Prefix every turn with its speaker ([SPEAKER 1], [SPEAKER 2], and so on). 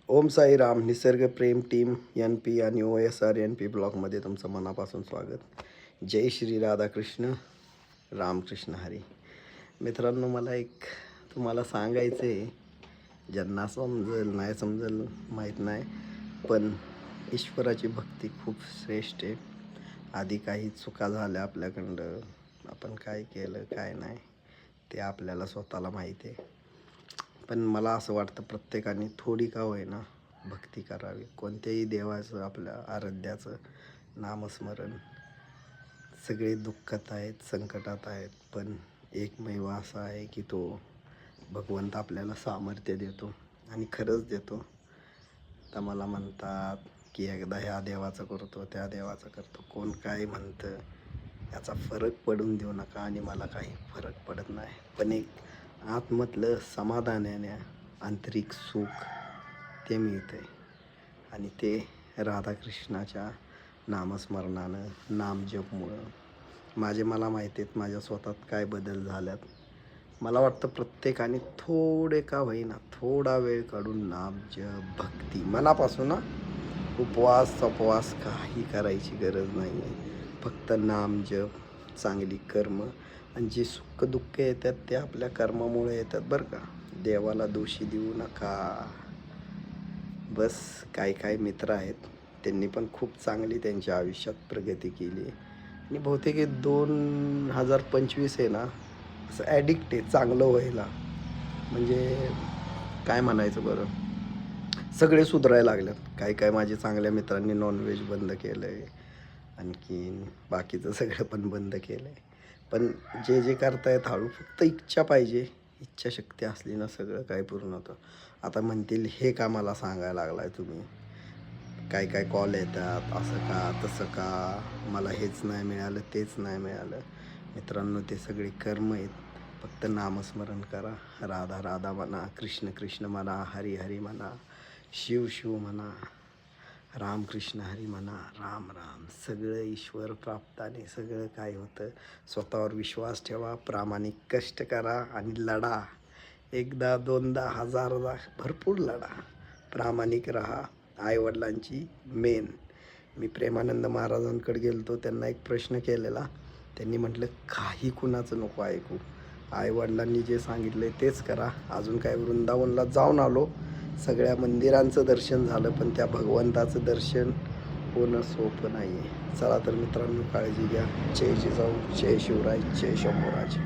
[SPEAKER 1] ओम साईराम. निसर्ग प्रेम team NP आणि OSR NP ब्लॉगमध्ये तुमचं मनापासून स्वागत. जय श्री राधाकृष्ण, रामकृष्ण हरी. मित्रांनो, मला एक तुम्हाला सांगायचं आहे. ज्यांना समजेल नाही समजेल माहीत नाही, पण ईश्वराची भक्ती खूप श्रेष्ठ आहे. आधी काही चुका झाल्या आपल्याकडं, आपण काय केलं काय नाही ते आपल्याला स्वतःला माहिती आहे. पण मला असं वाटतं प्रत्येकाने थोडी का होईना भक्ती करावी. कोणत्याही देवाचं, आपल्या आराध्याचं नामस्मरण. सगळे दुःखात आहेत, संकटात आहेत, पण एकमेव असा आहे की तो भगवंत आपल्याला सामर्थ्य देतो आणि खरंच देतो. तर मला म्हणतात की एकदा ह्या देवाचं करतो, त्या देवाचं करतो, कोण काय म्हणतं याचा फरक पडून देऊ नका. आणि मला काही फरक पडत नाही, पण एक आतमधलं समाधानाने आंतरिक सुख ते मिळते. आणि ते राधाकृष्णाच्या नामस्मरणानं, नामजपमुळं मला माहिती आहेत माझ्या स्वतःत काय बदल झाल्यात. मला वाटतं प्रत्येकाने थोडे का होईना थोडा वेळ काढून नामजप, भक्ती मनापासून, उपवास काही करायची गरज नाही आहे. फक्त नामजप, चांगली कर्म, आणि जे सुख दुःख येतात ते आपल्या कर्मामुळे येतात बरं का. देवाला दोषी देऊ नका. बस काय मित्र आहेत, त्यांनी पण खूप चांगली त्यांच्या आयुष्यात प्रगती केली आणि बहुतेक 2025 आहे ना, असं ॲडिक्ट आहे चांगलं व्हायला. म्हणजे काय म्हणायचं बरं, सगळे सुधारायला लागल्यात. काय माझ्या चांगल्या मित्रांनी नॉनव्हेज बंद केलं आहे, आणखीन बाकीचं सगळं पण बंद केलं आहे. पण जे करतायत हळू, फक्त इच्छा पाहिजे. इच्छाशक्ती असली ना सगळं काय पूर्ण होतं. आता म्हणतील हे का मला सांगायला लागलाय तुम्ही, काय कॉल येतात, असं का तसं का, मला हेच नाही मिळालं तेच नाही मिळालं. मित्रांनो, ते सगळे कर्म आहेत. फक्त नामस्मरण करा. राधा राधा म्हणा, कृष्ण कृष्ण म्हणा, हरी हरी म्हणा, शिव शिव म्हणा, रामकृष्ण हरी म्हणा, राम राम. सगळं ईश्वर प्राप्ताने सगळं काय होतं. स्वतःवर विश्वास ठेवा, प्रामाणिक कष्ट करा आणि लढा. एकदा दोनदा हजारदा भरपूर लढा, प्रामाणिक राहा. आईवडिलांची मेन. मी प्रेमानंद महाराजांकडे गेलो, त्यांना एक प्रश्न केलेला. त्यांनी म्हटलं काही कुणाचं नको ऐकू, आईवडिलांनी जे सांगितलं तेच करा. अजून काय वृंदावनला जाऊन आलो, सगळ्या मंदिरांचं दर्शन झालं, पण त्या भगवंताचं दर्शन होणं सोपं नाही आहे. चला तर मित्रांनो, काळजी घ्या. जय जिजाऊ, जय शिवराय, जय शंभूराज.